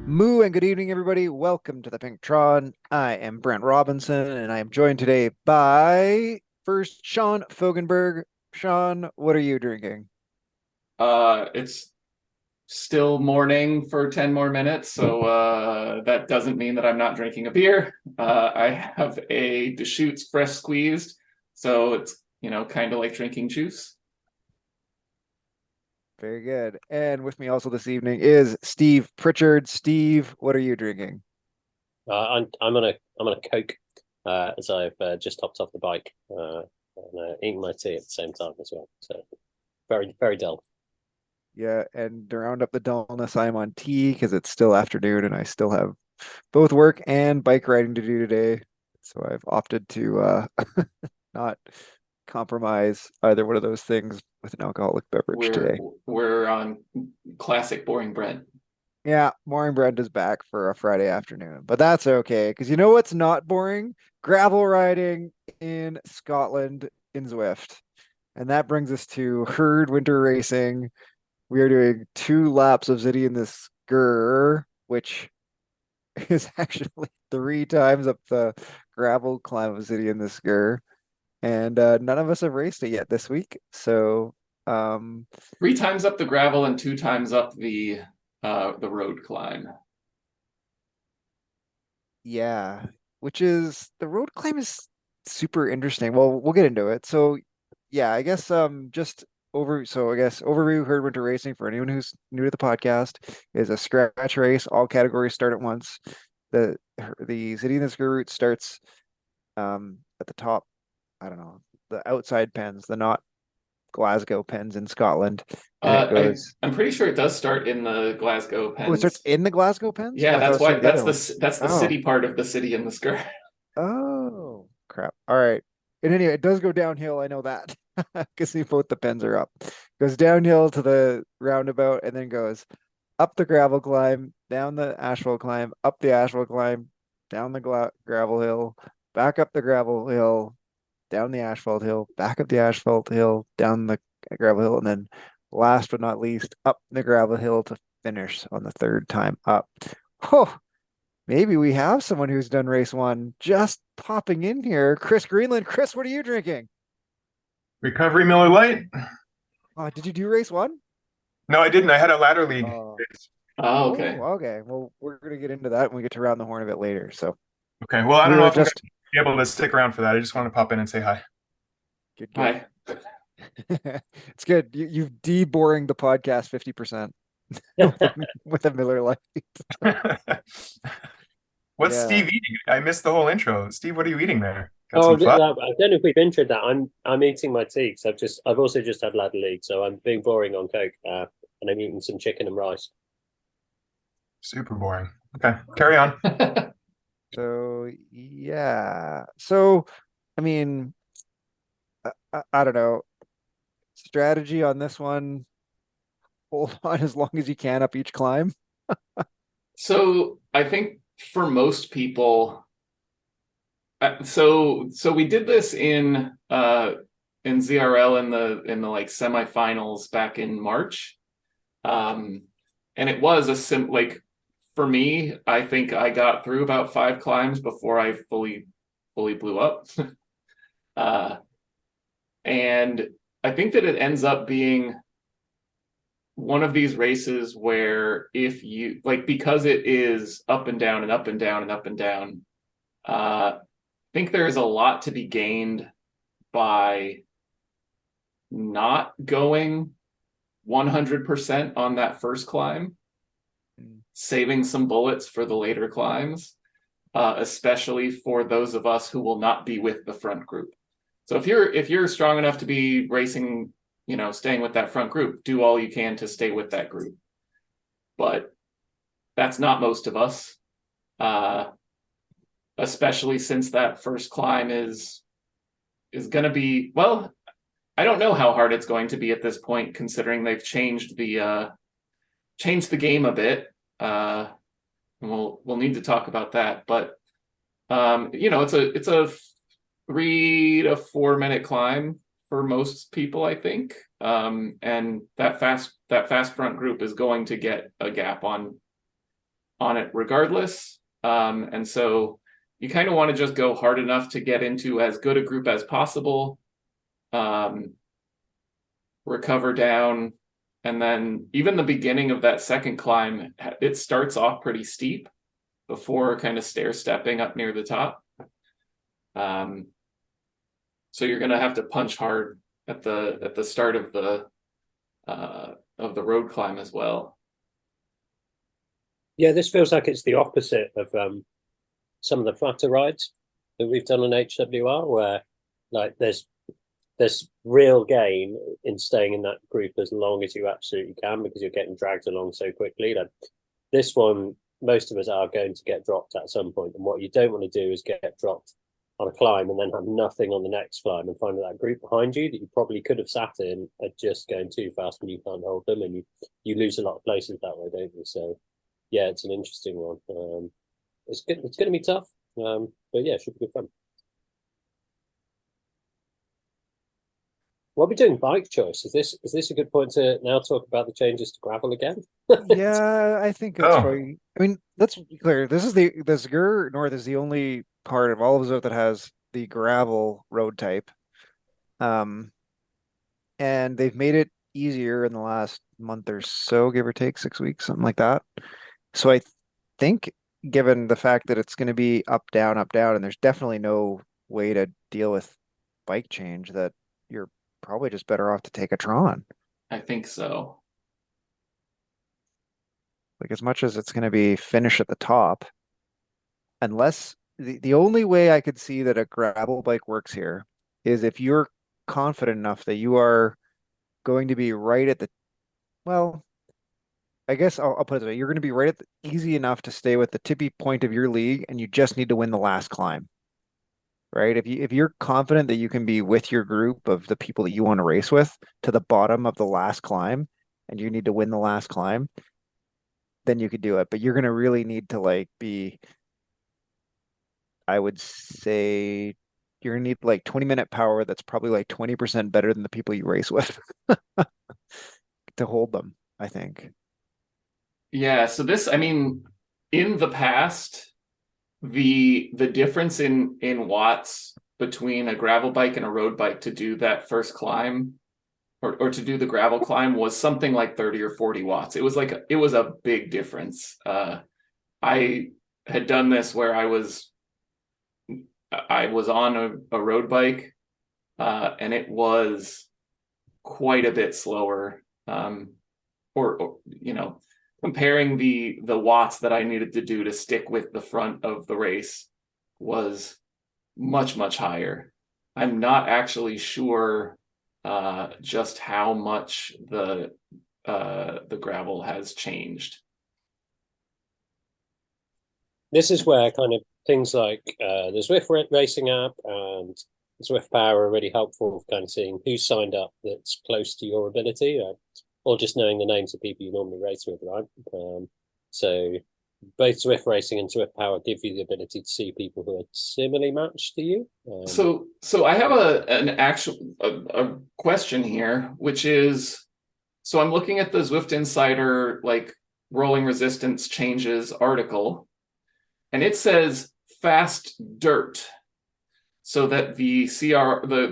Moo and good evening, everybody. Welcome to the Pinktron. I am Brent Robinson, and I am joined today by first Sean Fogenberg. Sean, what are you drinking? It's still morning for 10 more minutes, so that doesn't mean that I'm not drinking a beer. I have a Deschutes fresh squeezed, so it's, kind of like drinking juice. Very good. And with me also this evening is Steve Pritchard. Steve, what are you drinking? I'm on a Coke as I've just hopped off the bike and eating my tea at the same time as well. So very dull. Yeah, and to round up the dullness, I'm on tea because it's still afternoon and I still have both work and bike riding to do today. So I've opted to not compromise either one of those things with an alcoholic beverage We're today. we're on classic boring bread. Yeah, boring Brent is back for a Friday afternoon, but that's okay because you know what's not boring? Gravel riding in Scotland in Zwift. And that brings us to Herd Winter Racing. We are doing 2 laps of City in the Skur, which is actually 3 times up the gravel climb of City in the Skur. And none of us have raced it yet this week. So, um, 3 times up the gravel and 2 times up the road climb. yeah, which is the road climb is super interesting. Well, we'll get into it. So, yeah, I guess just over so I guess overview Herd Winter Racing for anyone who's new to the podcast is a scratch race. All categories start at once. The City in the Skur route starts at the top. I don't know, the outside pens, the not Glasgow pens in Scotland, and it I goes. I'm pretty sure it does start in the Glasgow Oh, it starts Pens. in the Glasgow pens. Oh, Yeah, I thought it that's why started the other one. that's the Oh, city part of the city in the skirt. oh, crap. All right. And anyway, it does go downhill. I know that because both the pens are up. Goes downhill to the roundabout and then goes up the gravel climb, down the asphalt climb, up the asphalt climb, down the gravel hill, back up the gravel hill, down the asphalt hill, back up the asphalt hill, down the gravel hill, and then last but not least, up the gravel hill to finish on the third time up. Oh, maybe we have someone who's done race one just popping in here. Chris Greenland. Chris, what are you drinking? Recovery Miller Lite? Did you do race one? No, I didn't. I had a ladder league. Oh, Oh, oh, okay. okay. Well, we're gonna get into that when we get to round the horn a bit later. So Okay. Well, I we don't know were if I'm going just to be able to stick around for that. I just want to pop in and say hi. good, good. Hi. It's good. You've de-boring the podcast 50% with a Miller Lite. What's Yeah. Steve eating? I missed the whole intro. Steve, what are you eating there? Got Oh, some fun? I don't know if we've entered that. I'm eating my tea because I've also just had ladder league, so I'm being boring on Coke and I'm eating some chicken and rice. Super boring. Okay, carry on. So yeah. So I mean, I don't know. Strategy on this one, hold on as long as you can up each climb. So I think for most people, so we did this in ZRL in the like semifinals back in March. And it was a like for me, I think I got through about 5 climbs before I fully blew up. uh, and I think that it ends up being one of these races where if you like because it is up and down and up and down and up and down, I think there's a lot to be gained by not going 100% on that first climb, Mm. saving some bullets for the later climbs, especially for those of us who will not be with the front group. So if you're strong enough to be racing, staying with that front group, do all you can to stay with that group. But that's not most of us, uh, especially since that first climb is going to be, well, I don't know how hard it's going to be at this point, considering they've changed the game a bit. And we'll need to talk about that. But it's a 3 to 4 minute climb for most people, I think. And that fast front group is going to get a gap on it regardless. And so you kind of want to just go hard enough to get into as good a group as possible, recover down, and then even the beginning of that second climb, it starts off pretty steep before kind of stair stepping up near the top. So you're going to have to punch hard at the start of the road climb as well. Yeah, this feels like it's the opposite of some of the flatter rides that we've done on HWR, where like there's real gain in staying in that group as long as you absolutely can, because you're getting dragged along so quickly. Like this one, most of us are going to get dropped at some point, and what you don't want to do is get dropped on a climb and then have nothing on the next climb and find that group behind you that you probably could have sat in are just going too fast and you can't hold them, and you lose a lot of places that way, don't you? So yeah, it's an interesting one. It's good. It's going to be tough, but yeah, it should be good fun. What are we doing? Bike choice. Is this a good point to now talk about the changes to gravel again? Yeah, I think that's Oh. probably. I mean, let's be clear. This is the Zgur North is the only part of all of Zwift that has the gravel road type. And they've made it easier in the last month or so, give or take 6 weeks, something like that. So I think, given the fact that it's going to be up, down, and there's definitely no way to deal with bike change, that you're probably just better off to take a Tron. I think so. Like, as much as it's going to be finish at the top, unless the only way I could see that a gravel bike works here is if you're confident enough that you are going to be right at the, well, I guess I'll put it this way. You're going to be right at easy enough to stay with the tippy point of your league, and you just need to win the last climb. Right? If you're confident that you can be with your group of the people that you want to race with to the bottom of the last climb, and you need to win the last climb, then you could do it. But you're going to really need to like be, I would say, you're going to need like 20-minute power that's probably like 20% better than the people you race with to hold them, I think. Yeah, so this, I mean, in the past, the difference in watts between a gravel bike and a road bike to do that first climb or to do the gravel climb was something like 30 or 40 watts. It was a big difference. I had done this where I was on a road bike, and it was quite a bit slower. Or comparing the watts that I needed to do to stick with the front of the race was much, much higher. I'm not actually sure just how much the gravel has changed. This is where kind of things like the Zwift Racing app and Zwift Power are really helpful for kind of seeing who's signed up that's close to your ability, or just knowing the names of people you normally race with, right? So both Zwift Racing and Zwift Power give you the ability to see people who are similarly matched to you. So I have a question here, which is, so I'm looking at the Zwift Insider like rolling resistance changes article, and it says fast dirt, so that the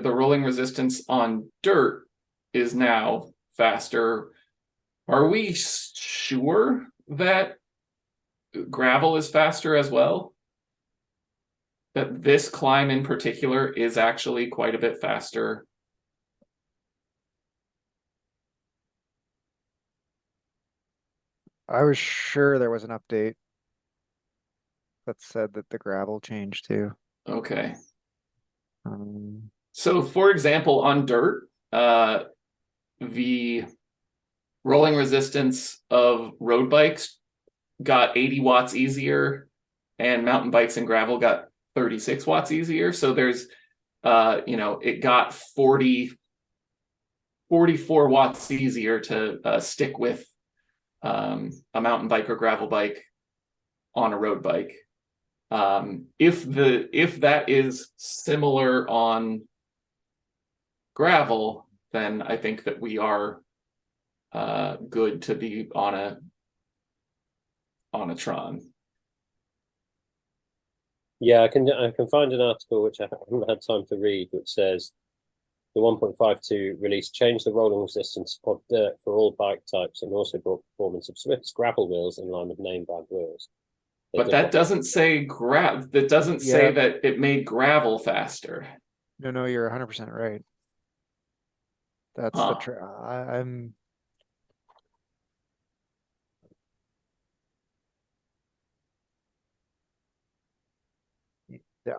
rolling resistance on dirt is now faster. Are we sure that gravel is faster as well? That this climb in particular is actually quite a bit faster? I was sure there was an update that said that the gravel changed too. Okay. Um, So for example, on dirt, the rolling resistance of road bikes got 80 watts easier, and mountain bikes and gravel got 36 watts easier. So there's, it got 44 watts easier to stick with a mountain bike or gravel bike on a road bike. If that is similar on gravel, then I think that we are good to be on on a Tron. Yeah, I can find an article which I haven't had time to read, which says the 1.52 release changed the rolling resistance of dirt for all bike types and also brought performance of Swift's gravel wheels in line with name brand wheels. But that doesn't say that doesn't say Yeah. that it made gravel faster. No, you're 100% right. That's Huh. I'm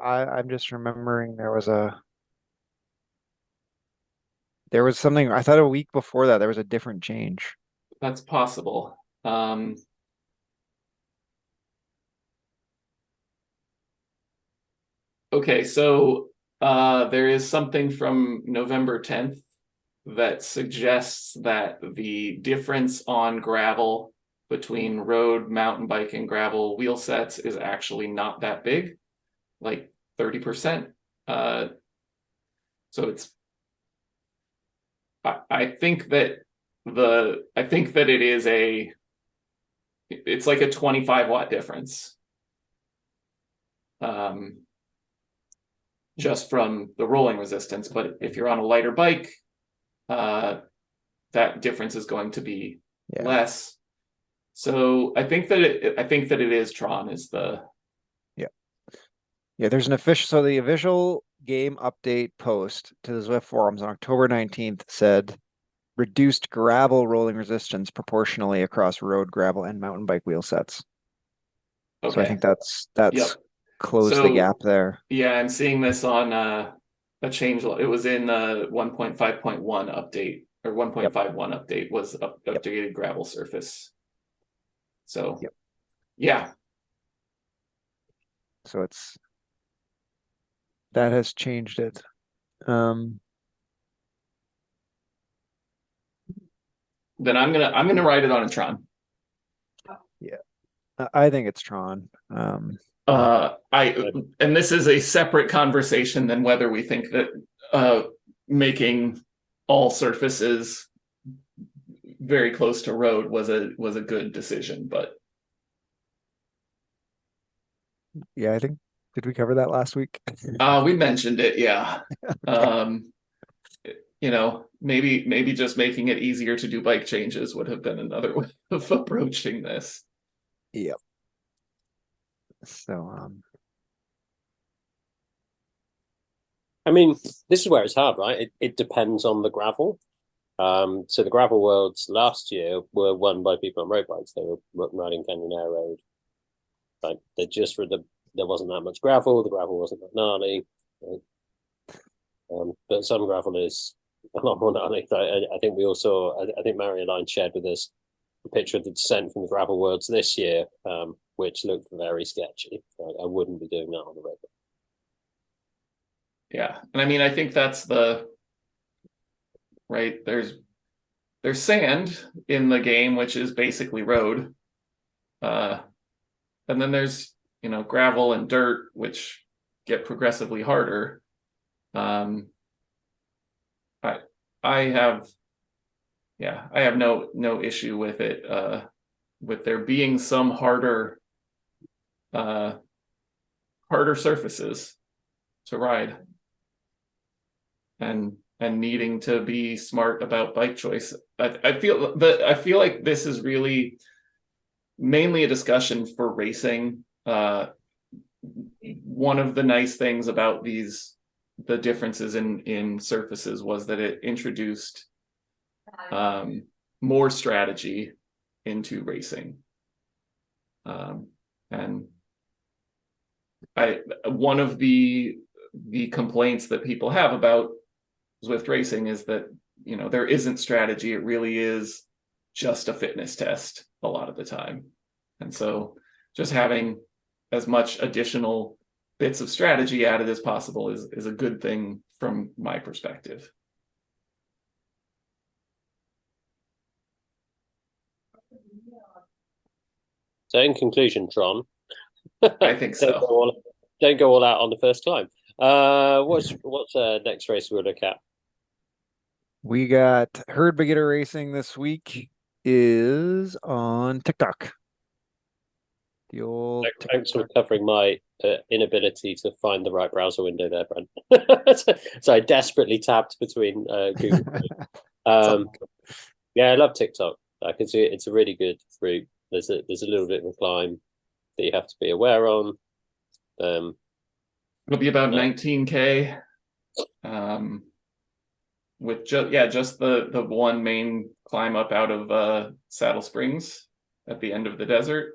I'm just remembering there was something, I thought a week before that there was a different change. That's possible. Okay, so there is something from November 10th that suggests that the difference on gravel between road, mountain bike, and gravel wheel sets is actually not that big, like 30%. So it's I think that it is it's like a 25 watt difference. Just from the rolling resistance, but if you're on a lighter bike, that difference is going to be less. So I think that it is Tron is the there's an the official game update post to the Zwift forums on October 19th said reduced gravel rolling resistance proportionally across road, gravel, and mountain bike wheel sets. okay. So I think that's Yep. closed the gap there. Yeah, I'm seeing this on a change. It was in 1.5.1 update or 1.51 update was updated gravel surface. So yeah. So that has changed it. Then I'm gonna ride it on a Tron. Yeah, I think it's Tron. And this is a separate conversation than whether we think that making all surfaces very close to road was a good decision, but yeah, I think did we cover that last week? We mentioned it, yeah. You know, maybe just making it easier to do bike changes would have been another way of approaching this. Yep. So I mean, this is where it's hard, right? It depends on the gravel. So the gravel worlds last year were won by people on road bikes. They were riding Canyon Air Road. Like they just there wasn't that much gravel. The gravel wasn't that gnarly. Right? But some gravel is a lot more gnarly. I think we all saw. I think Mario shared with us a picture of the descent from the gravel worlds this year, which looked very sketchy. I wouldn't be doing that on the road. Yeah, and I mean, I think that's right. There's sand in the game, which is basically road. And then there's, gravel and dirt, which get progressively harder. I have no issue with it, with there being some harder surfaces to ride and needing to be smart about bike choice. I feel like this is really mainly a discussion for racing. One of the nice things about the differences in surfaces was that it introduced more strategy into racing. And one of the complaints that people have about Zwift racing is that there isn't strategy. It really is just a fitness test a lot of the time, and so just having as much additional bits of strategy added as possible is a good thing from my perspective. So in conclusion, Tron, I think so. Don't go all out on the first climb. What's next race we'll look at? We got Herd Beginner Racing this week is on TikTok. The old Thanks for TikTok. covering my inability to find the right browser window there, Brent. So I desperately tapped between Google. all Yeah, I love TikTok. I can see it's a really good route. There's a little bit of a climb that you have to be aware on. It'll be about Yeah. 19K. With just the one main climb up out of Saddle Springs at the end of the desert.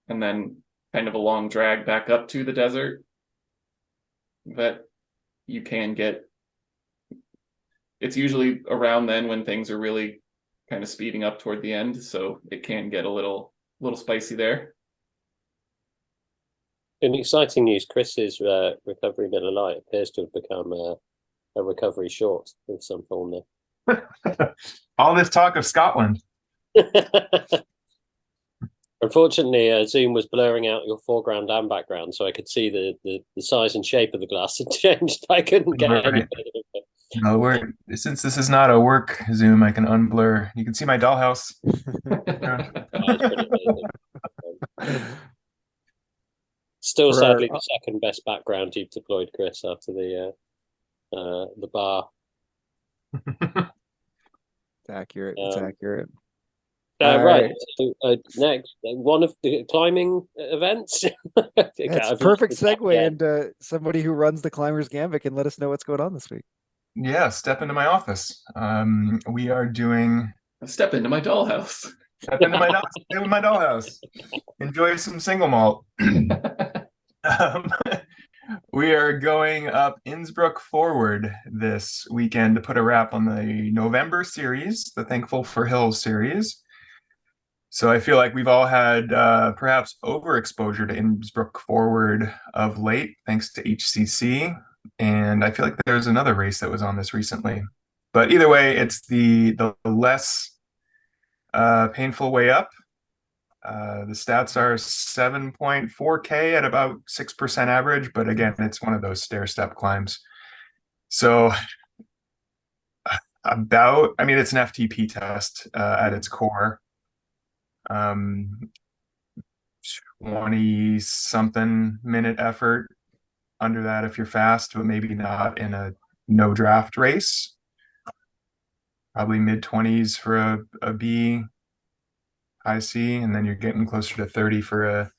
And then kind of a long drag back up to the desert that you can get. It's usually around then when things are really kind of speeding up toward the end, so it can get a little spicy there. In exciting news, Chris's recovery Miller Lite appears to have become a recovery short of some form there. All this talk of Scotland. Unfortunately, Zoom was blurring out your foreground and background, so I could see the size and shape of the glass had changed. I couldn't get Right. any further of it. No, since this is not a work Zoom, I can unblur. You can see my dollhouse. It's pretty amazing. Still, For sadly, our- the second best background you've deployed, Chris, after the bar. It's accurate. It's Um, accurate. Right. Alright. So, next, one of the climbing events. It's a perfect segue into somebody who runs the Climbers Gambit and let us know what's going on this week. Yeah, step into my office. We are doing Step into my dollhouse. step into my doll, stay with my dollhouse. Enjoy some single malt. We are going up Innsbruck Forward this weekend to put a wrap on the November series, the Thankful for Hills series. So I feel like we've all had perhaps overexposure to Innsbruck Forward of late, thanks to HCC. And I feel like there's another race that was on this recently. But either way, it's the less painful way up. The stats are 7.4K at about 6% average, but again, it's one of those stair-step climbs. So it's an FTP test at its core. 20 something minute effort under that if you're fast, but maybe not in a no draft race. Probably mid 20s for a B, high C, and then you're getting closer to 30 for a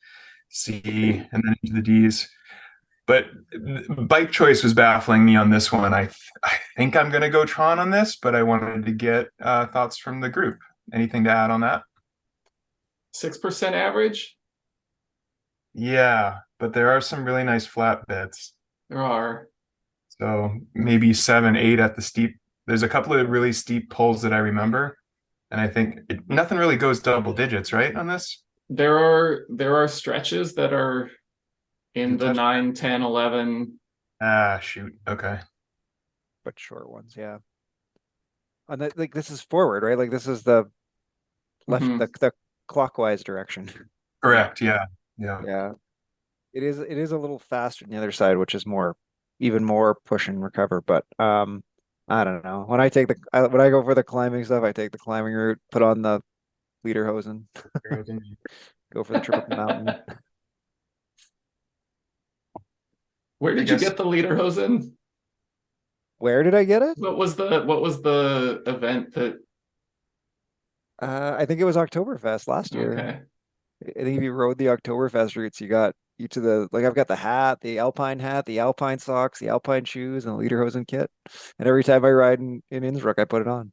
C, and then into the D's. But bike choice was baffling me on this one. I think I'm going to go Tron on this, but I wanted to get thoughts from the group. Anything to add on that? 6% average? Yeah, but there are some really nice flat bits. There are. So maybe 7, 8 at the steep. There's a couple of really steep pulls that I remember. And I think nothing really goes double digits, right, on this? There are stretches that are in the 9, 10, 11. Ah, shoot. Okay. But short ones, yeah. And this is forward, right? Like this is the left, Mhm. the clockwise direction. Correct. Yeah. Yeah. Yeah. It is a little faster than the other side, which is even more push and recover. But I don't know. When I go for the climbing stuff, I take the climbing route, put on the lederhosen, go for the triple mountain. Where did you get the lederhosen? Where did I get it? What was the event that? I think it was Oktoberfest last year. Okay. I think if you rode the Oktoberfest routes, you got each of the, like I've got the hat, the Alpine socks, the Alpine shoes, and the lederhosen kit. And every time I ride in Innsbruck, I put it on.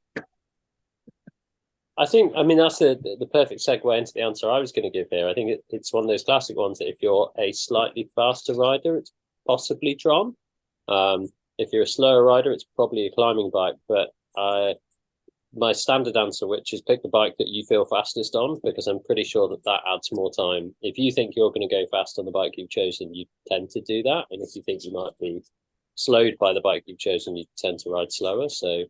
I mean, that's the perfect segue into the answer I was going to give here. I think it's one of those classic ones that if you're a slightly faster rider, it's possibly Tron. If you're a slower rider, it's probably a climbing bike. But my standard answer, which is pick the bike that you feel fastest on, because I'm pretty sure that adds more time. If you think you're going to go fast on the bike you've chosen, you tend to do that. And if you think you might be slowed by the bike you've chosen, you tend to ride slower. So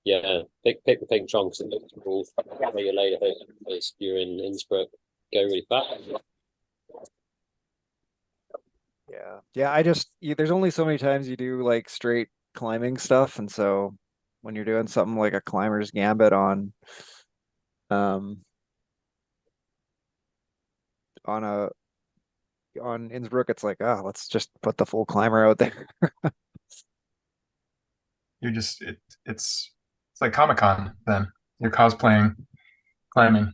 yeah, pick the pink Tron because it looks cool. Where your later if you're in Innsbruck, go really fast. Yeah. There's only so many times you do like straight climbing stuff, and so when you're doing something like a climber's gambit on on Innsbruck, it's like, ah, let's just put the full climber out there. You're just it's like Comic-Con then. You're cosplaying climbing.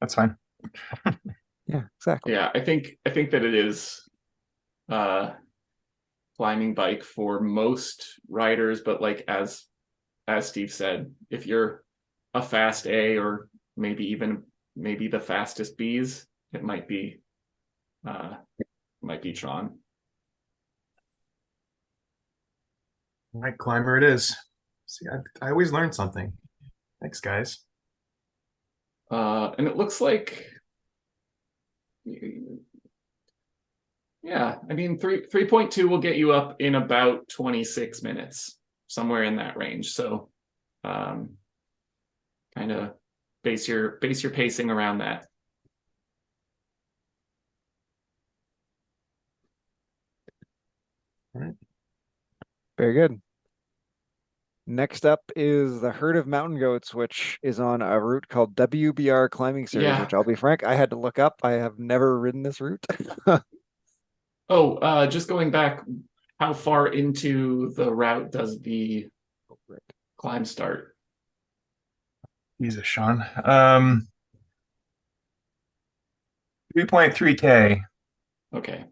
That's fine. Yeah, exactly. Yeah, I think that it is climbing bike for most riders, but like as Steve said, if you're a fast A or maybe the fastest Bs, it might be Tron. All right, climber it is. See, I always learn something. Thanks, guys. And it looks like, yeah, I mean, 3.2 will get you up in about 26 minutes, somewhere in that range. So, kind of base your pacing around that. All right. Very good. Next up is the Herd of Mountain Goats, which is on a route called WBR Climbing Series, Yeah. which I'll be frank, I had to look up. I have never ridden this route. Oh, just going back, how far into the route does the climb start? Jesus, Sean. 3.3K, Okay,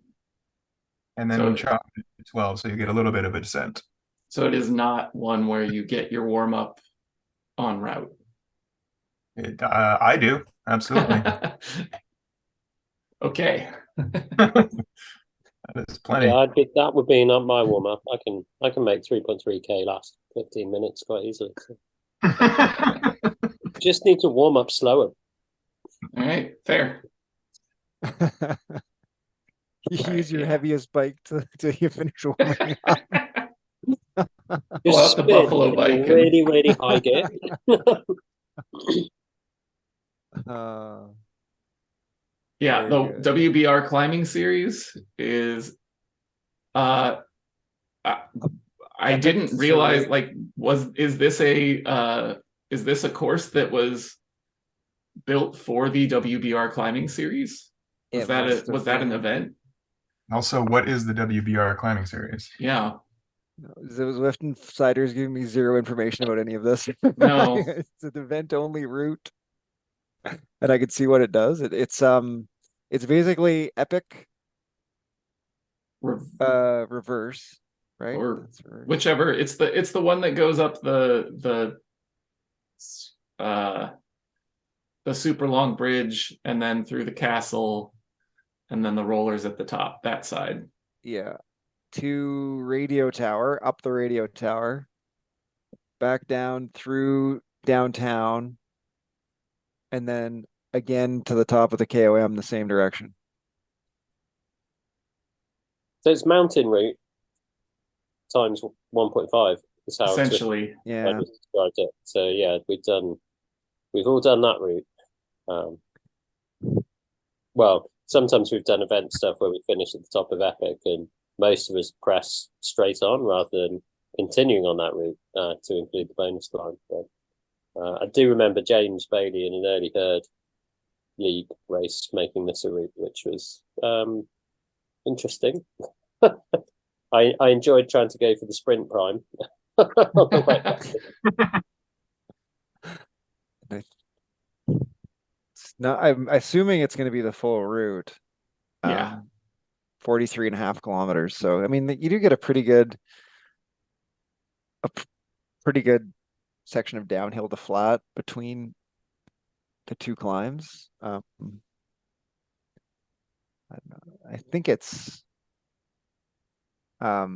and then So- we chop it to 12, so you get a little bit of a descent. so it is not one where you get your warm up on route. I do, absolutely. Okay. That is plenty. Yeah, that would be not my warm up. I can make 3.3K last 15 minutes quite easily. So. Just need to warm up slower. All right, fair. You Right, use your yeah. heaviest bike till you finish warming up. Pull out the spin Buffalo in bike and- really, really high gear. Yeah, Very the good. WBR climbing series is I Epic didn't realize surreal. is this a course that was built for the WBR climbing series? Was It must have was that an been. event? Also, what is the WBR climbing series? Yeah. It was Lifton Siders giving me zero information about any of this. No. It's an event only route. And I could see what it does. It's basically Epic reverse, right? Or That's reverse. whichever. It's the one that goes up the super long bridge and then through the castle and then the rollers at the top, that side. Yeah. To radio tower, up the radio tower, back down through downtown, and then again to the top of the KOM the same direction. So it's mountain route times 1.5 is how Essentially. Yeah. I just described it. So yeah, we've all done that route. Well, sometimes we've done event stuff where we finish at the top of Epic, and most of us press straight on rather than continuing on that route to include the bonus climb. But I do remember James Bailey in an early Herd League race making this a route, which was interesting. I enjoyed trying to go for the sprint prime. No, I'm assuming it's going to be the full route. Yeah. 43.5 kilometers. So, I mean, you do get a pretty good section of downhill to flat between the two climbs. I don't know. I think it's, I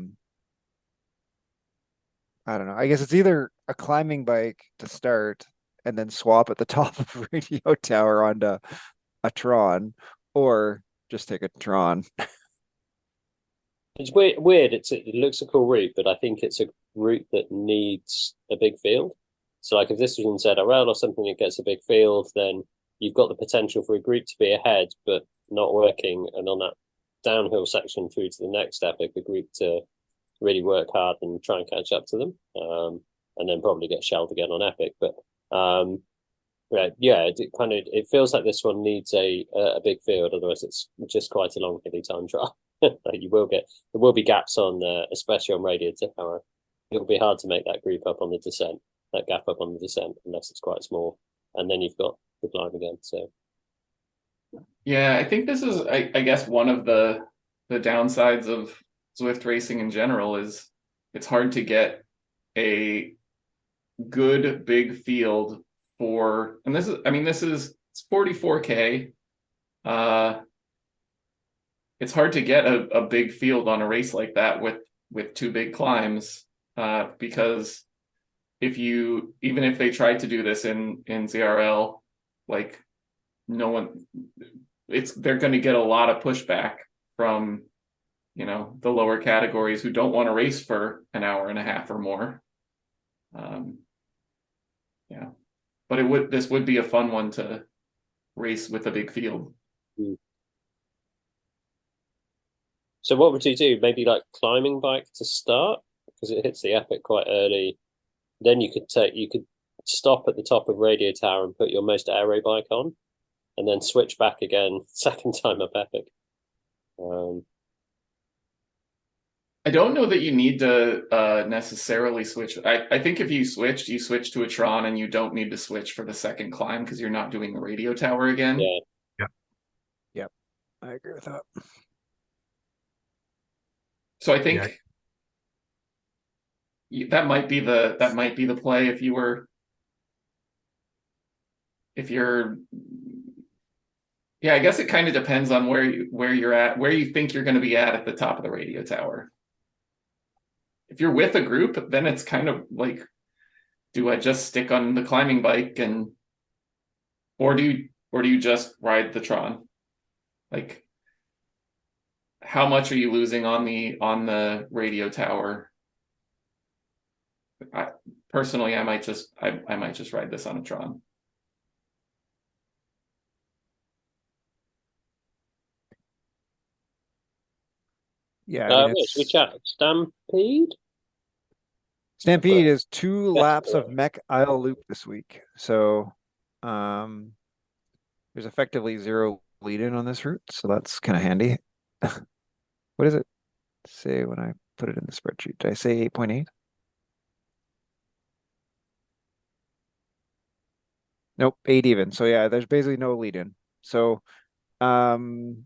don't know. I guess it's either a climbing bike to start and then swap at the top of radio tower onto a Tron, or just take a Tron. It's weird. It looks a cool route, but I think it's a route that needs a big field. So, like, if this was in ZRL or something that gets a big field, then you've got the potential for a group to be ahead, but not working. And on that downhill section through to the next epic, a group to really work hard and try and catch up to them, and then probably get shelled again on epic. But Right. Yeah, it feels like this one needs a big field, otherwise it's just quite a long hilly time trial. Like there will be gaps on especially on Radiant Tower. It'll be hard to make that group up on the descent, that gap up on the descent, unless it's quite small. And then you've got the climb again. So Yeah, I think this is, I guess, one of the downsides of Zwift racing in general is it's hard to get a good big field for, and this is, I mean, it's 44K. It's hard to get a big field on a race like that with two big climbs, because even if they tried to do this in ZRL, like no one, they're going to get a lot of pushback from, the lower categories who don't want to race for an hour and a half or more. Yeah, but this would be a fun one to race with a big field. So what would you do? Maybe like climbing bike to start, because it hits the epic quite early. Then you could stop at the top of Radio Tower and put your most aero bike on, and then switch back again second time up epic. I don't know that you need to necessarily switch. I think if you switch to a Tron, and you don't need to switch for the second climb because you're not doing the Radio Tower again. Yeah. Yep. I agree with that. So I think that might be the play if you're I guess it kind of depends on where you're at, where you think you're going to be at the top of the Radio Tower. If you're with a group, then it's kind of like, do I just stick on the climbing bike or do you just ride the Tron? Like, how much are you losing on the Radio Tower? Personally, I might just ride this on a Tron. Yeah, Should we chat Stampede? Stampede is 2 laps of Mech Isle Loop this week. So there's effectively 0 lead in on this route, so that's kind of handy. What does it say when I put it in the spreadsheet? Did I say 8.8? Nope, 8 even. So yeah, there's basically no lead in. So the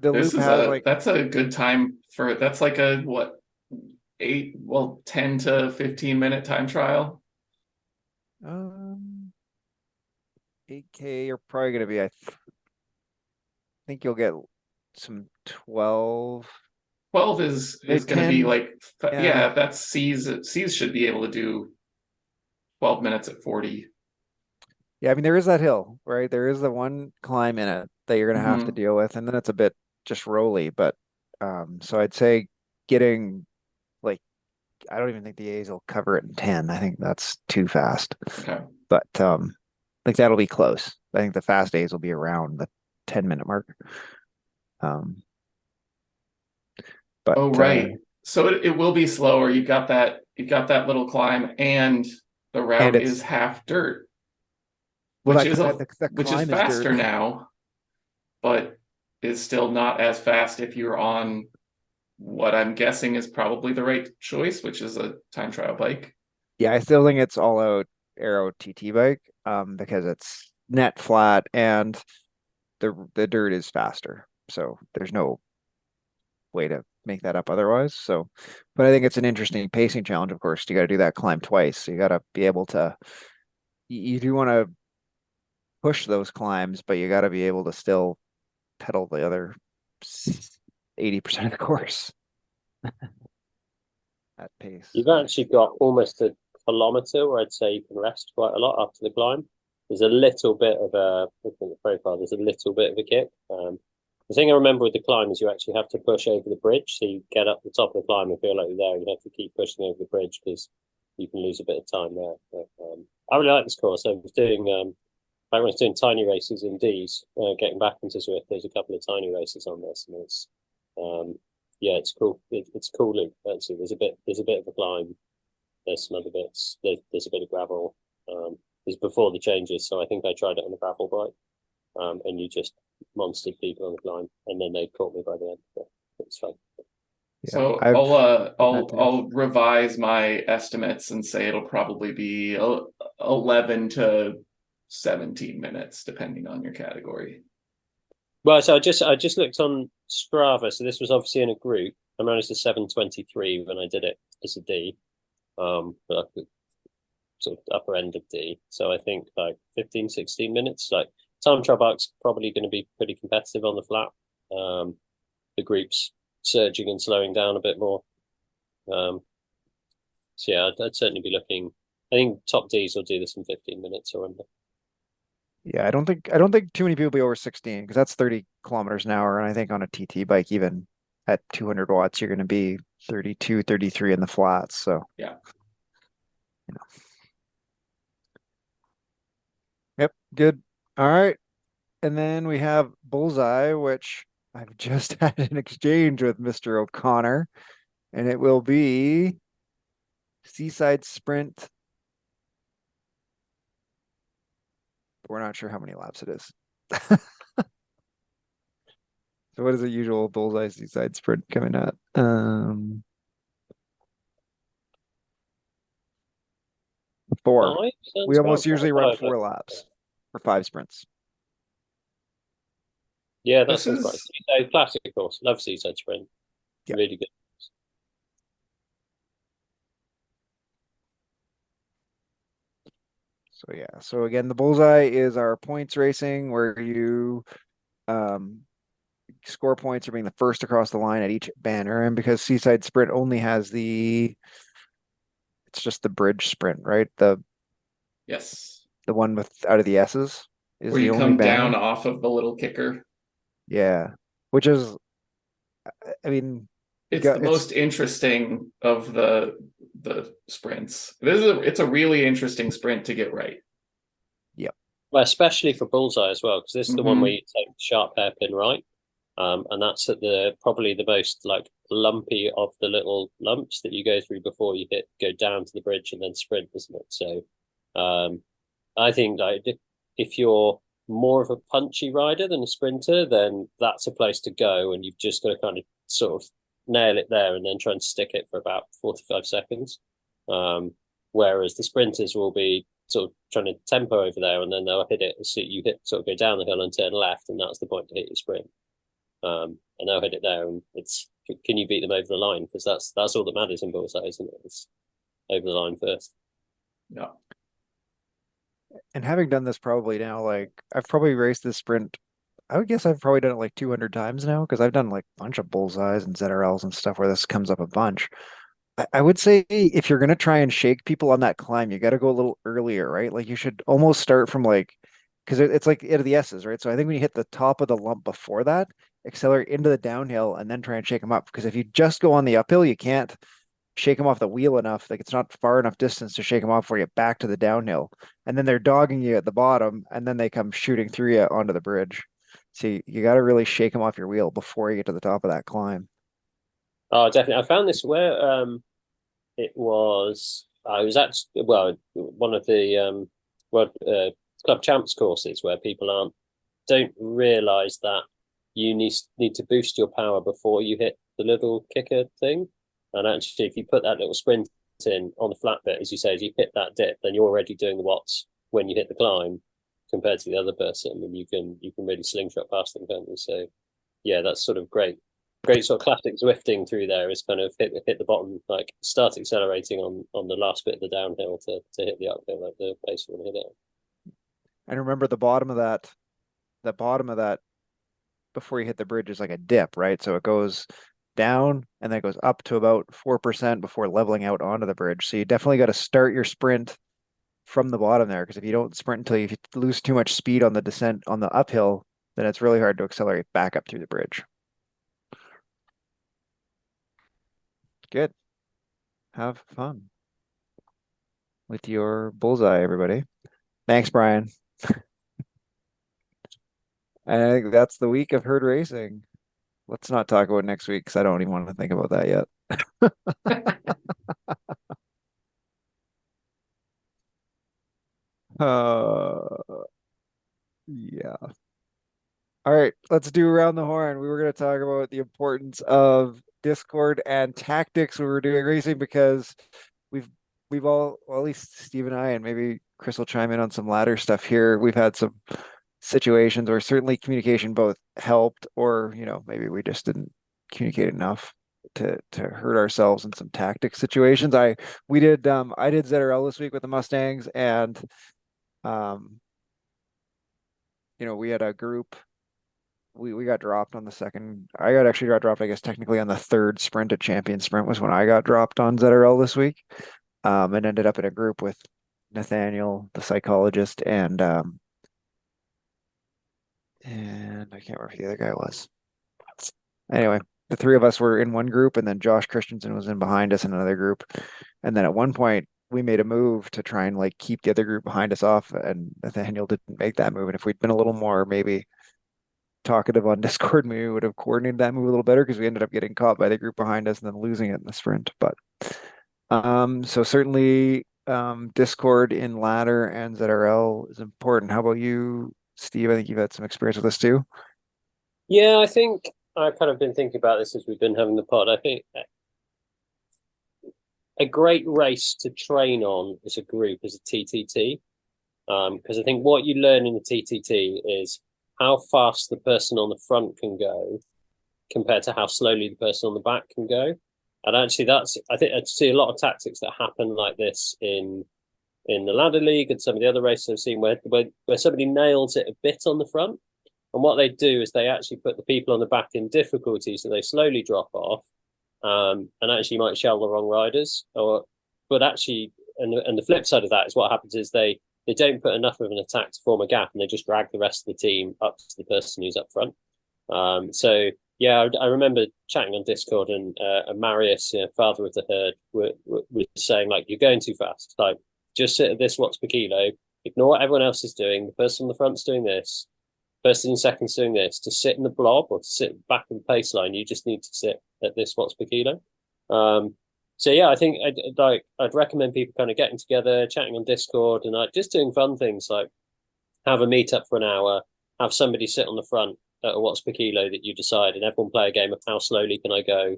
loop has that's a good time for, that's like a what, 10 to 15 minute time trial. 8K, you're probably gonna be, I think you'll get some 12. 12 is going to be like, that's C's should be able to do 12 minutes at 40. Yeah, I mean, there is that hill, right? There is the one climb in it that you're gonna have to deal with, and then it's a bit just rolly. But so I'd say getting, like, I don't even think the A's will cover it in 10. I think that's too fast. Okay. But like that'll be close. I think the fast A's will be around the 10-minute mark. But right. So it will be slower. You've got that little climb, and the route is half dirt. Which is faster now, but is still not as fast if you're on what I'm guessing is probably the right choice, which is a time trial bike. Yeah, I still think it's all out Aero TT bike, because it's net flat and the dirt is faster. So there's no way to make that up otherwise. So, but I think it's an interesting pacing challenge. Of course, you got to do that climb twice. So you got to be able to, you do want to push those climbs, but you got to be able to still pedal the other 80% of the course at pace. You've actually got almost a kilometer where I'd say you can rest quite a lot after the climb. There's a little bit of looking at the profile, there's a little bit of a kick. The thing I remember with the climb is you actually have to push over the bridge. So you get up the top of the climb and feel like you're there. You have to keep pushing over the bridge because you can lose a bit of time there. But, I really like this course. I was doing I was doing tiny races in D's, getting back into Zwift. There's a couple of tiny races on this, and it's it's cool. It's cool loop. Actually, there's a bit of a climb. There's some other bits. There's a bit of gravel. was before the changes, so I think I tried it on a gravel bike, and you just monstered people on the climb, and then they caught me by the end. But it's fine. Yeah, So I've done that too. I'll revise my estimates and say it'll probably be 11 to 17 minutes, depending on your category. Well, so I just looked on Strava. So this was obviously in a group. I managed a 7:23 when I did it as a D, but sort of upper end of D. So I think like 15, 16 minutes. Like time trial bike's probably going to be pretty competitive on the flat. The group's surging and slowing down a bit more. So yeah, I'd certainly be looking. I think top Ds will do this in 15 minutes or under. Yeah, I don't think too many people will be over 16 because that's 30 kilometers an hour. And I think on a TT bike, even at 200 watts, you're going to be 32, 33 in the flats. So Yeah. you know. Yep, good. All right. And then we have Bullseye, which I've just had an exchange with Mr. O'Connor, and it will be Seaside Sprint. We're not sure how many laps it is. So what is the usual Bullseye Seaside Sprint coming at? 4. Five We sounds almost about usually right. run Five, 4 laps for 5 sprints. Yeah, that's This right. is- Seaside classic course. Love Seaside Sprint. Yeah. Really good. So yeah. So again, the Bullseye is our points racing where you um score points for being the first across the line at each banner. And because Seaside Sprint only has it's just the bridge sprint, right? Yes. The one with out of the S's is Where the you only come banner. down off of the little kicker. Yeah. Which is, I mean, It's Yeah, the it's- most interesting of the sprints. It's a really interesting sprint to get right. Well, especially for Bullseye as well, because this is the one Mhm. where you take the sharp hairpin right. And that's at the probably the most like lumpy of the little lumps that you go through before you go down to the bridge and then sprint, isn't it? So I think like if you're more of a punchy rider than a sprinter, then that's a place to go, and you've just got to kind of sort of nail it there and then try and stick it for about 45 seconds. Whereas the sprinters will be sort of trying to tempo over there, and then they'll hit it. So you sort of go down the hill and turn left, and that's the point to hit your sprint. And they'll hit it there, and it's can you beat them over the line? Because that's all that matters in Bullseye, isn't it? It's over the line first. Yeah. and having done this probably now, like I've probably raced this sprint. I would guess I've probably done it like 200 times now because I've done like a bunch of Bullseyes and ZRLs and stuff where this comes up a bunch. I would say if you're gonna try and shake people on that climb, you got to go a little earlier, right? Like you should almost start from like, because it's like out of the S's, right? So I think when you hit the top of the lump before that, accelerate into the downhill and then try and shake them up. Because if you just go on the uphill, you can't shake them off the wheel enough. Like it's not far enough distance to shake them off before you get back to the downhill. And then they're dogging you at the bottom, and then they come shooting through you onto the bridge. So you got to really shake them off your wheel before you get to the top of that climb. Oh, definitely. I found this where it was. I was at one of the World Club Champs courses where people don't realize that you need to boost your power before you hit the little kicker thing. And actually, if you put that little sprint in on the flat bit, as you say, as you hit that dip, then you're already doing the watts when you hit the climb compared to the other person, and you can really slingshot past them, can't you? So yeah, that's sort of great sort of classic Zwifting through there is kind of hit the bottom, like start accelerating on the last bit of the downhill to hit the uphill at the pace you want to hit it. And remember the bottom of that before you hit the bridge is like a dip, right? So it goes down and then it goes up to about 4% before leveling out onto the bridge. So you definitely got to start your sprint from the bottom there, because if you don't sprint until you lose too much speed on the descent on the uphill, then it's really hard to accelerate back up through the bridge. Good. Have fun with your Bullseye, everybody. Thanks, Brian. And I think that's the week of herd racing. Let's not talk about next week because I don't even want to think about that yet. Yeah. All right, let's do around the horn. We were going to talk about the importance of Discord and tactics when we were doing racing because we've we've all, well, at least Steve and I, and maybe Chris will chime in on some ladder stuff here. We've had some situations where certainly communication both helped, or maybe we just didn't communicate enough to hurt ourselves in some tactic situations. I did ZRL this week with the Mustangs, and um, we had a group. We got dropped on the second. I got actually got dropped, I guess technically on the third sprint at Champion Sprint was when I got dropped on ZRL this week. And ended up in a group with Nathaniel, the psychologist, and I can't remember who the other guy was. Anyway, the three of us were in one group, and then Josh Christensen was in behind us in another group. And then at one point, we made a move to try and like keep the other group behind us off, and Nathaniel didn't make that move. And if we'd been a little more maybe talkative on Discord, maybe we would have coordinated that move a little better because we ended up getting caught by the group behind us and then losing it in the sprint. But so certainly Discord in ladder and ZRL is important. How about you, Steve? I think you've had some experience with this too. Yeah, I think I've kind of been thinking about this as we've been having the pod. I think a great race to train on as a group is a TTT. Because I think what you learn in the TTT is how fast the person on the front can go compared to how slowly the person on the back can go. And actually, I think I see a lot of tactics that happen like this in the ladder league and some of the other races I've seen where somebody nails it a bit on the front. And what they do is they actually put the people on the back in difficulty, so they slowly drop off, and actually might shell the wrong riders. But actually, and the flip side of that is what happens is they don't put enough of an attack to form a gap, and they just drag the rest of the team up to the person who's up front. So yeah, I remember chatting on Discord, and Marius, father of the herd, was saying like, "You're going too fast. Like, just sit at this watts per kilo. Ignore what everyone else is doing. The person on the front's doing this. Person in second's doing this. To sit in the blob or to sit back in the pace line, you just need to sit at this watts per kilo." So yeah, I think I'd recommend people kind of getting together, chatting on Discord, and just doing fun things like have a meetup for an hour, have somebody sit on the front at a watts per kilo that you decide, and everyone play a game of how slowly can I go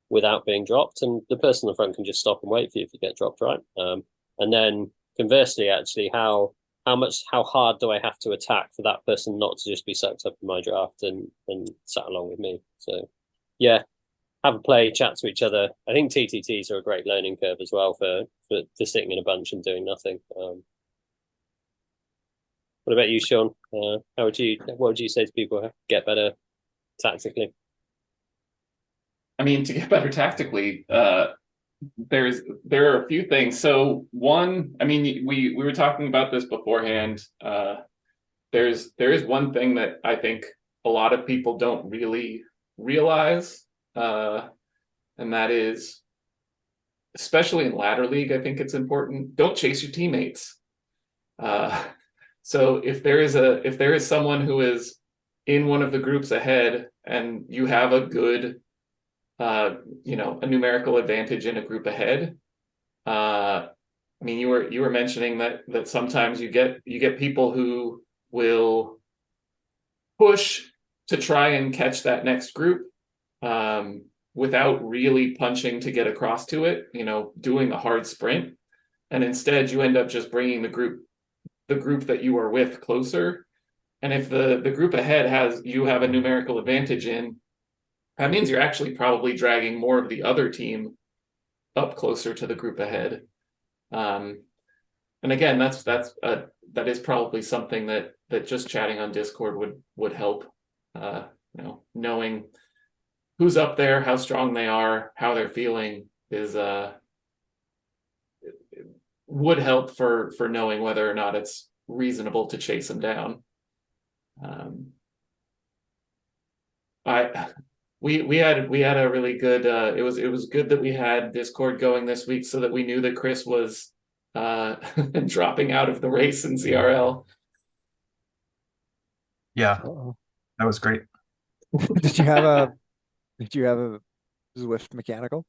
without being dropped, and the person in the front can just stop and wait for you if you get dropped, right? And then conversely, actually, how hard do I have to attack for that person not to just be sucked up in my draft and sat along with me? So yeah, have a play, chat to each other. I think TTTs are a great learning curve as well for sitting in a bunch and doing nothing. What about you, Sean? What would you say to people to get better tactically? I mean, to get better tactically, there are a few things. So one, I mean, we were talking about this beforehand. There is one thing that I think a lot of people don't really realize, and that is, especially in ladder league, I think it's important. Don't chase your teammates. So if there is someone who is in one of the groups ahead and you have a good a numerical advantage in a group ahead. I mean, you were mentioning that sometimes you get people who will push to try and catch that next group without really punching to get across to it, doing a hard sprint. And instead you end up just bringing the group that you are with closer. And if the group ahead you have a numerical advantage in, that means you're actually probably dragging more of the other team up closer to the group ahead. And again, that is probably something that just chatting on Discord would help. Knowing who's up there, how strong they are, how they're feeling is would help for knowing whether or not it's reasonable to chase them down. We had a really good it was good that we had Discord going this week so that we knew that Chris was dropping out of the race in ZRL. Yeah, that was great. Did you have a Zwift mechanical?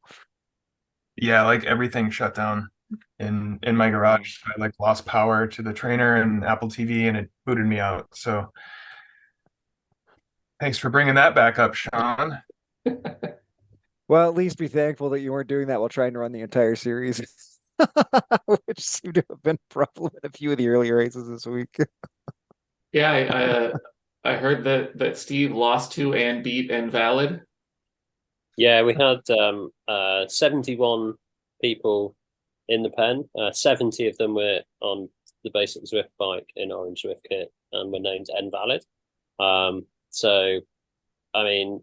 Yeah, like everything shut down. in my garage. I like lost power to the trainer and Apple TV, and it booted me out. So thanks for bringing that back up, Sean. Well, at least be thankful that you weren't doing that while trying to run the entire series, which seemed to have been a problem in a few of the early races this week. Yeah, I heard that Steve lost to and beat Invalid. Yeah, we had 71 people in the pen. 70 of them were on the basic Zwift bike in orange Zwift kit and were named Invalid. So, I mean,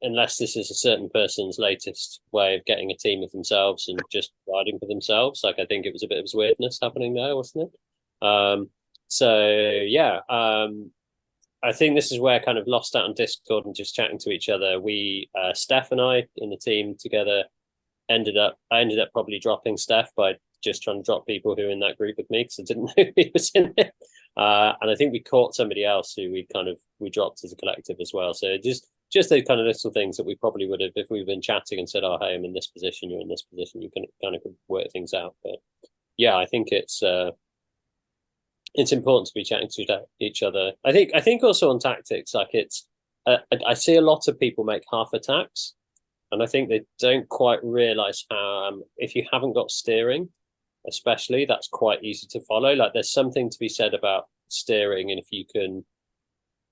unless this is a certain person's latest way of getting a team of themselves and just riding for themselves, like I think it was a bit of weirdness happening there, wasn't it? So yeah, I think this is where kind of lost out on Discord and just chatting to each other. We, Steph and I in the team together I ended up probably dropping Steph by just trying to drop people who were in that group with me because I didn't know he was in it. And I think we caught somebody else who we dropped as a collective as well. So just those kind of little things that we probably would have, if we've been chatting and said, oh, hey, I'm in this position, you're in this position, you can kind of work things out. But yeah, I think it's important to be chatting to each other. I think also on tactics, like I see a lot of people make half attacks, and I think they don't quite realize how if you haven't got steering, especially, that's quite easy to follow. Like there's something to be said about steering, and if you can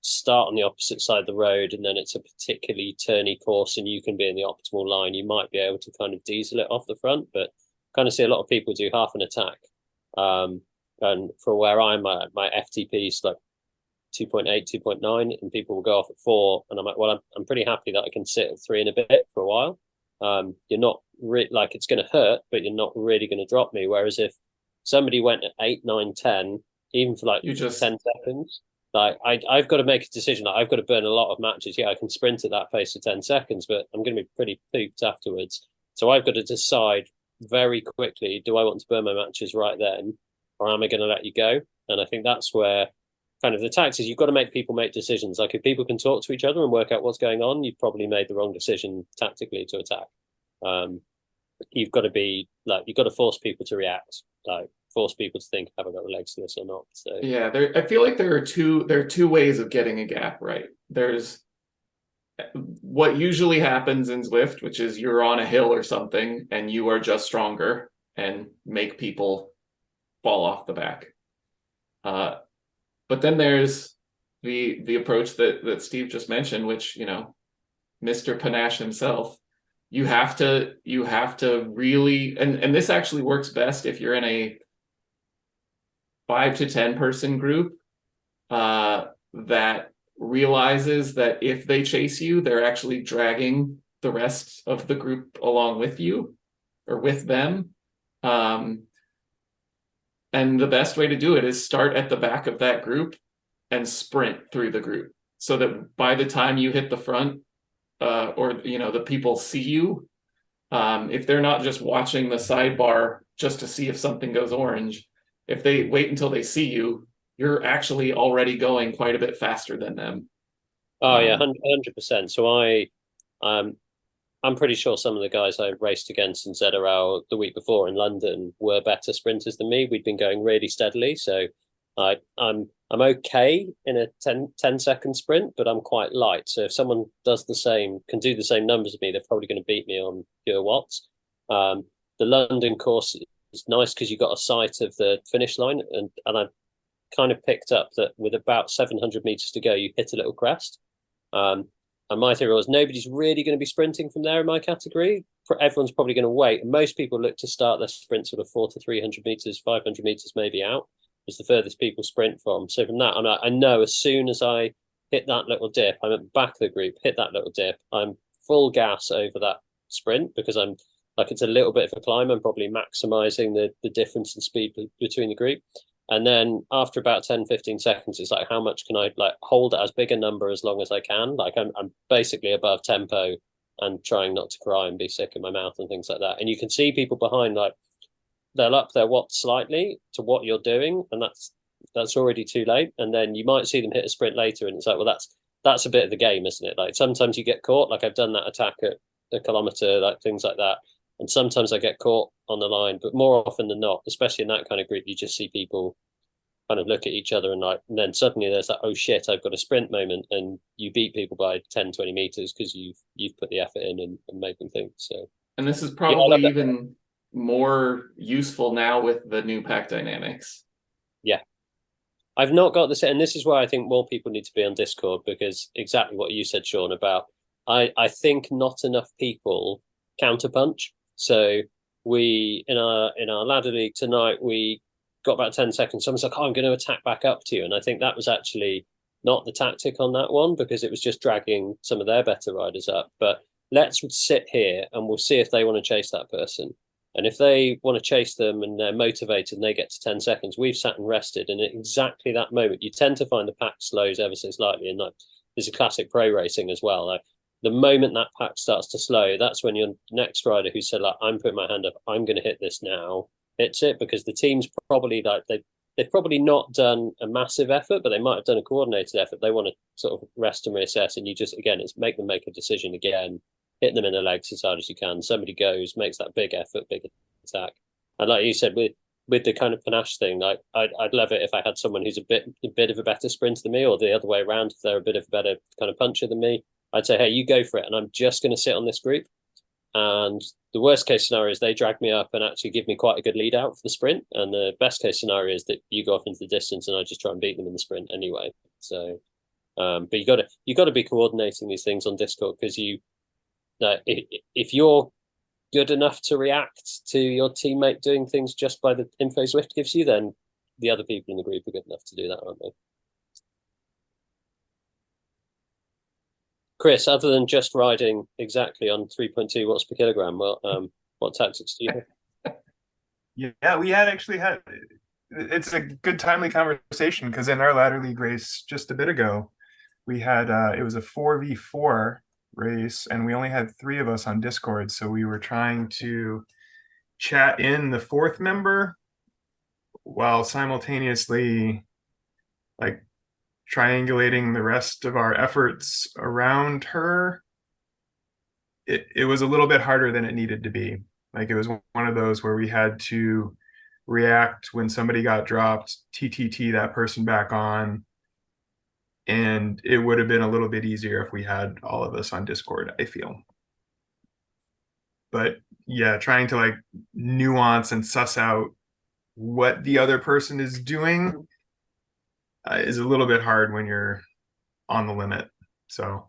start on the opposite side of the road and then it's a particularly turny course and you can be in the optimal line, you might be able to kind of diesel it off the front. But kind of see a lot of people do half an attack. And for where I'm at, my FTP is like 2.8, 2.9, and people will go off at 4. And I'm like, well, I'm pretty happy that I can sit at 3 and a bit for a while. You're not like it's going to hurt, but you're not really going to drop me. Whereas if somebody went at 8, 9, 10, even for like 10 seconds, like I've got to make a decision. Like I've got to burn a lot of matches. Yeah, I can sprint at that pace for 10 seconds, but I'm going to be pretty pooped afterwards. So I've got to decide very quickly, do I want to burn my matches right then, or am I going to let you go? And I think that's where kind of the tactics, you've got to make people make decisions. Like if people can talk to each other and work out what's going on, you've probably made the wrong decision tactically to attack. You've got to force people to react, like force people to think, have I got the legs to this or not? So yeah, I feel like there are two ways of getting a gap right. There's what usually happens in Zwift, which is you're on a hill or something and you are just stronger and make people fall off the back. But then there's the approach that Steve just mentioned, which, you know, Mr. Panache himself, you have to really, and this actually works best if you're in a 5 to 10 person group that realizes that if they chase you, they're actually dragging the rest of the group along with you or with them. And the best way to do it is start at the back of that group and sprint through the group so that by the time you hit the front, or, you know, the people see you, if they're not just watching the sidebar just to see if something goes orange, if they wait until they see you, you're actually already going quite a bit faster than them. Oh yeah, 100%. So I'm pretty sure some of the guys I raced against in ZRL the week before in London were better sprinters than me. We'd been going really steadily, so I'm okay in a 10 second sprint, but I'm quite light. So if someone can do the same numbers as me, they're probably going to beat me on pure watts. The London course is nice because you got a sight of the finish line, and I kind of picked up that with about 700 meters to go, you hit a little crest. And my theory was nobody's really going to be sprinting from there in my category. Everyone's probably going to wait. And most people look to start their sprint sort of 400 to 300 meters, 500 meters maybe out is the furthest people sprint from. So from that, I know as soon as I hit that little dip, I'm at the back of the group, hit that little dip, I'm full gas over that sprint because I'm like, it's a little bit of a climb. I'm probably maximizing the difference in speed between the group. And then after about 10, 15 seconds, it's like, how much can I like hold as big a number as long as I can? Like I'm basically above tempo and trying not to cry and be sick in my mouth and things like that. And you can see people behind, like they'll up their watts slightly to what you're doing. And that's already too late. And then you might see them hit a sprint later. And it's like, well, that's a bit of the game, isn't it? Like sometimes you get caught, like I've done that attack at a kilometer, like things like that. And sometimes I get caught on the line, but more often than not, especially in that kind of group, you just see people kind of look at each other and like, and then suddenly there's that, oh shit, I've got a sprint moment, and you beat people by 10, 20 meters because you've put the effort in and made them think. So And this is yeah, probably even more useful now with the new pack dynamics. Yeah. I've not got this, and this is why I think more people need to be on Discord, because exactly what you said, Sean, about I think not enough people counterpunch. So we in our ladder league tonight, we got about 10 seconds. Someone's like, oh, I'm going to attack back up to you. And I think that was actually not the tactic on that one, because it was just dragging some of their better riders up. But let's sit here and we'll see if they want to chase that person. And if they want to chase them and they're motivated and they get to 10 seconds, we've sat and rested. And at exactly that moment, you tend to find the pack slows ever so slightly. And like, there's a classic pro racing as well. Like, the moment that pack starts to slow, that's when your next rider who said, like, I'm putting my hand up, I'm going to hit this now, hits it, because the team's probably like, they've probably not done a massive effort, but they might have done a coordinated effort. They want to sort of rest and reassess. And you just, again, it's make them make a decision again, hit them in the legs as hard as you can. Somebody goes, makes that big effort, big attack. And like you said, with the kind of panache thing, like I'd love it if I had someone who's a bit of a better sprinter than me, or the other way around, if they're a bit of a better kind of puncher than me. I'd say, hey, you go for it, and I'm just going to sit on this group. And the worst case scenario is they drag me up and actually give me quite a good lead out for the sprint. And the best case scenario is that you go off into the distance and I just try and beat them in the sprint anyway. So, but you got to be coordinating these things on Discord, because if you're good enough to react to your teammate doing things just by the info Zwift gives you, then the other people in the group are good enough to do that, aren't they? Chris, other than just riding exactly on 3.2 watts per kilogram, what tactics do you have? Yeah, we had actually had, it's a good timely conversation, because in our ladder league race just a bit ago, we had it was a 4v4 race, and we only had 3 of us on Discord. So we were trying to chat in the 4th member while simultaneously like triangulating the rest of our efforts around her. It was a little bit harder than it needed to be. Like, it was one of those where we had to react when somebody got dropped, TTT that person back on. And it would have been a little bit easier if we had all of us on Discord, I feel. But yeah, trying to like nuance and suss out what the other person is doing is a little bit hard when you're on the limit. So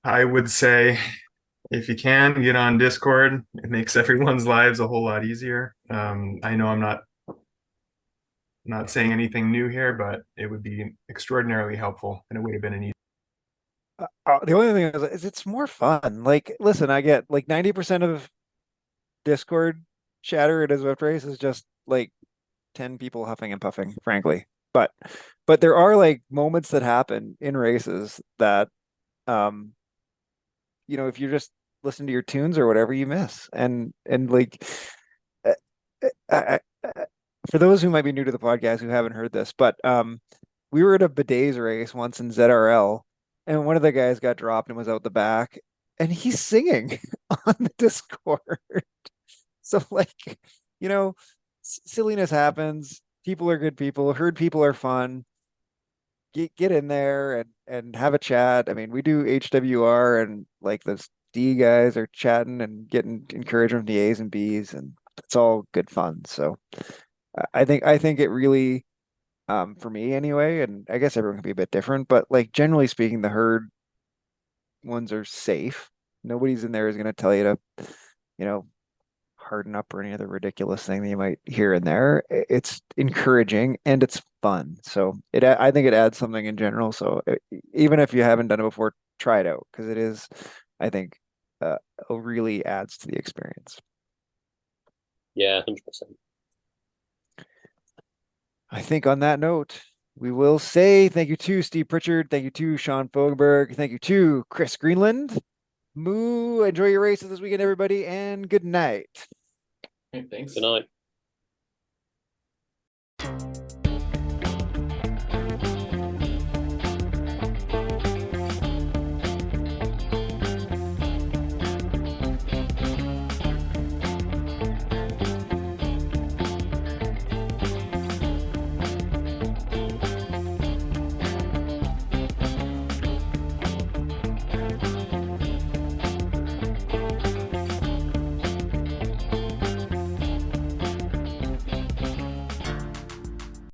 I would say, if you can, get on Discord. It makes everyone's lives a whole lot easier. I know I'm not saying anything new here, but it would be extraordinarily helpful, and it would have been an easy. The only thing is it's more fun. Like, listen, I get like 90% of Discord chatter at a Zwift race is just like 10 people huffing and puffing, frankly. But there are like moments that happen in races that, if you're just listening to your tunes or whatever, you miss. And like, for those who might be new to the podcast who haven't heard this, but we were at a bidets race once in ZRL, and one of the guys got dropped and was out the back, and he's singing on the Discord. So like, silliness happens. People are good people. Herd people are fun. Get in there and have a chat. I mean, we do HWR, and like the D guys are chatting and getting encouragement from the A's and B's, and it's all good fun. So I think it really, for me anyway, and I guess everyone can be a bit different, but like generally speaking, the herd ones are safe. Nobody's in there is going to tell you to, harden up or any other ridiculous thing that you might hear in there. It's encouraging and it's fun. So I think it adds something in general. So even if you haven't done it before, try it out, because it is, I think, it really adds to the experience. Yeah, 100%. I think on that note, we will say thank you to Steve Pritchard. Thank you to Sean Fogelberg. Thank you to Chris Greenland. Moo, enjoy your races this weekend, everybody, and good night. Thanks. Good night.